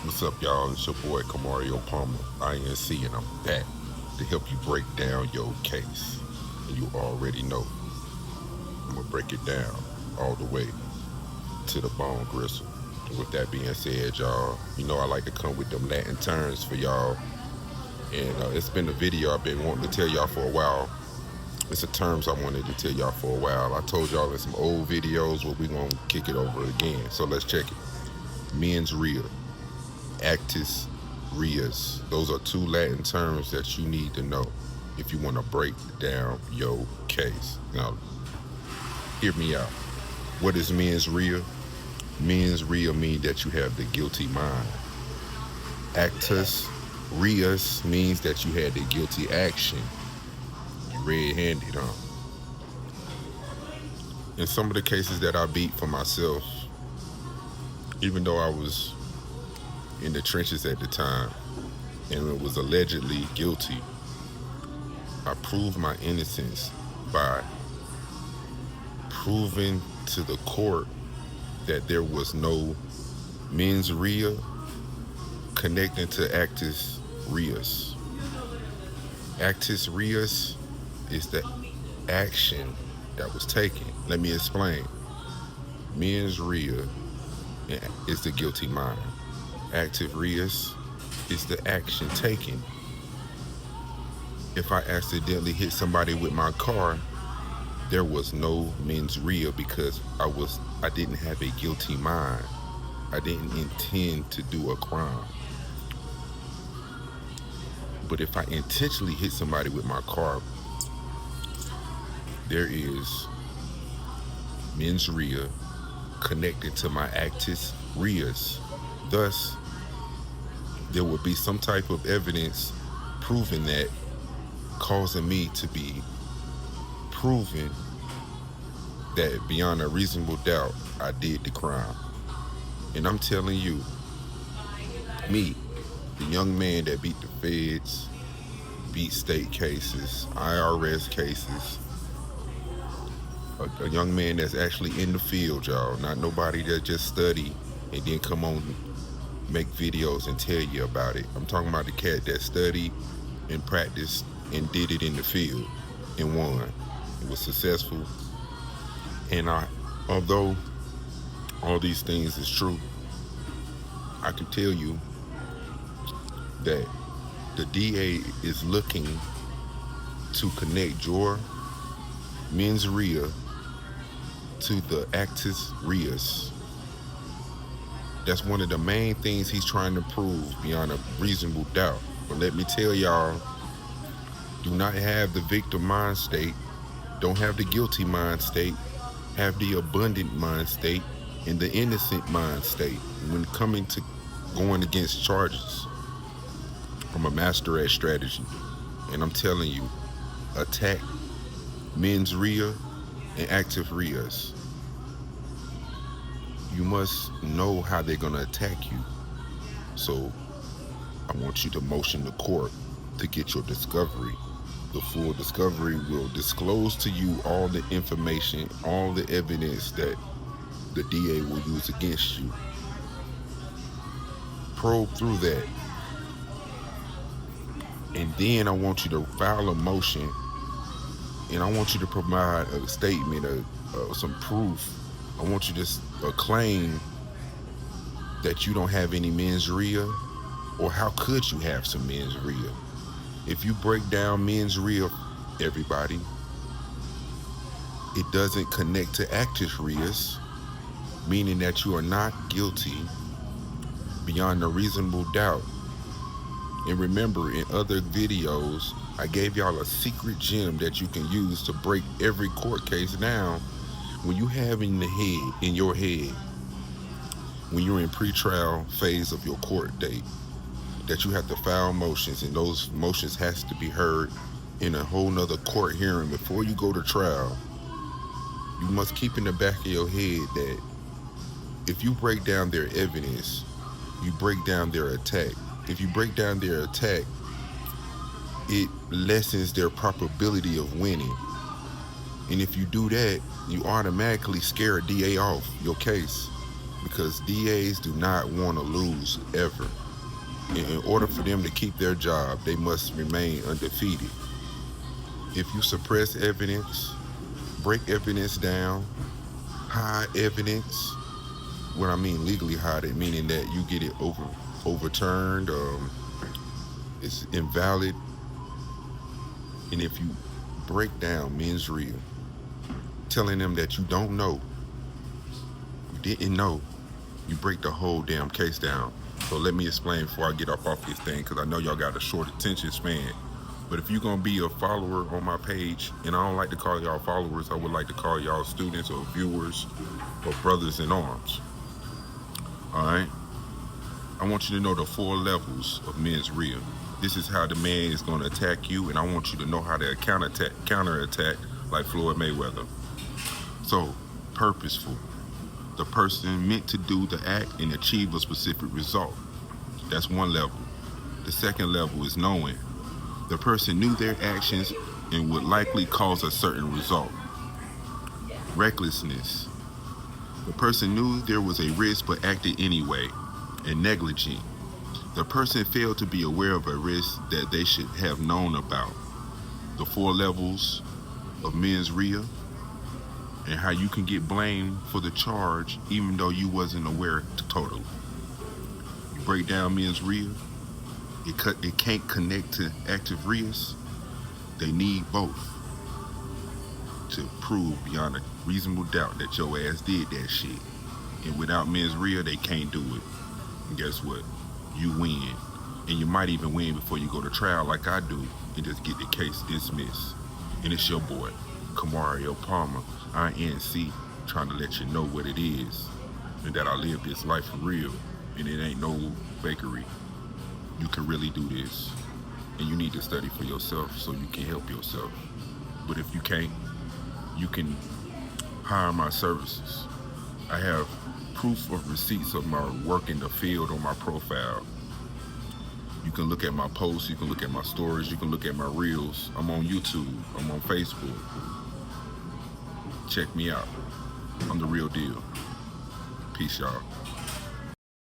What's up, y'all? It's your boy Kamario Palmer, INC, and I'm back to help you break down your case. And you already know I'm gonna break it down all the way to the bone gristle. And with that being said, y'all, you know I like to come with them Latin terms for y'all, and it's been a video I've been wanting to tell y'all for a while. It's a terms I wanted to tell y'all for a while. I told y'all in some old videos, but we gonna kick it over again. So let's check it. Mens rea, Actus, reus. Those are two Latin terms that you need to know if you want to break down your case. Now, hear me out. What is mens rea? Mens rea means that you have the guilty mind. Actus reus means that you had the guilty action. You red-handed, huh? In some of the cases that I beat for myself, even though I was in the trenches at the time and was allegedly guilty, I proved my innocence by proving to the court that there was no mens rea connecting to actus reus. Actus reus is the action that was taken. Let me explain. Mens rea is the guilty mind. Actus reus is the action taken. If I accidentally hit somebody with my car, there was no mens rea because I didn't have a guilty mind. I didn't intend to do a crime. But if I intentionally hit somebody with my car, there is mens rea connected to my actus reus. Thus, there would be some type of evidence proving that, causing me to be proven that beyond a reasonable doubt I did the crime. And I'm telling you, me, the young man that beat the feds, beat state cases, IRS cases, a young man that's actually in the field, y'all, not nobody that just study and then come on make videos and tell you about it. I'm talking about the cat that studied and practiced and did it in the field and won. It was successful. And although all these things is true, I can tell you that the DA is looking to connect your mens rea to the actus reus. That's one of the main things he's trying to prove beyond a reasonable doubt. But let me tell y'all, do not have the victim mind state, don't have the guilty mind state, have the abundant mind state and the innocent mind state when coming to going against charges. I'm a master at strategy, and I'm telling you, attack mens rea and actus reus. You must know how they're gonna attack you. So I want you to motion the court to get your discovery. The full discovery will disclose to you all the information, all the evidence that the DA will use against you. Probe through that. And then I want you to file a motion, and I want you to provide a statement, some proof. I want you to claim that you don't have any mens rea, or how could you have some mens rea? If you break down mens rea, everybody, it doesn't connect to actus reus, meaning that you are not guilty beyond a reasonable doubt. And remember, in other videos, I gave y'all a secret gem that you can use to break every court case down. When you have in your head, when you're in pre-trial phase of your court date, that you have to file motions, and those motions has to be heard in a whole nother court hearing before you go to trial. You must keep in the back of your head that if you break down their evidence, you break down their attack. If you break down their attack, it lessens their probability of winning. And if you do that, you automatically scare a DA off your case. because DAs do not want to lose ever. In order for them to keep their job, they must remain undefeated. If you suppress evidence, break evidence down, hide evidence, what I mean legally hide it, meaning that you get it overturned, it's invalid. And if you break down mens rea, telling them that you don't know, you didn't know, you break the whole damn case down. So let me explain before I get off this thing, because I know y'all got a short attention span. But if you're going to be a follower on my page, and I don't like to call y'all followers, I would like to call y'all students or viewers or brothers in arms. All right? I want you to know the 4 levels of mens rea. This is how the man is going to attack you, and I want you to know how to counterattack like Floyd Mayweather. So, purposeful. The person meant to do the act and achieve a specific result. That's one level. The second level is knowing. The person knew their actions and would likely cause a certain result. Recklessness. The person knew there was a risk but acted anyway. And negligent. The person failed to be aware of a risk that they should have known about. The 4 levels of mens rea, and how you can get blamed for the charge even though you wasn't aware totally. You break down mens rea, it can't connect to active reus. They need both to prove beyond a reasonable doubt that your ass did that shit. And without mens rea, they can't do it. And guess what? You win. And you might even win before you go to trial like I do and just get the case dismissed. And it's your boy, Kamario Palmer, INC, trying to let you know what it is and that I live this life for real and it ain't no fakery. You can really do this, and you need to study for yourself so you can help yourself. But if you can't, you can hire my services. I have proof of receipts of my work in the field on my profile. You can look at my posts, you can look at my stories, you can look at my reels. I'm on YouTube, I'm on Facebook. Check me out. I'm the real deal. Peace, y'all.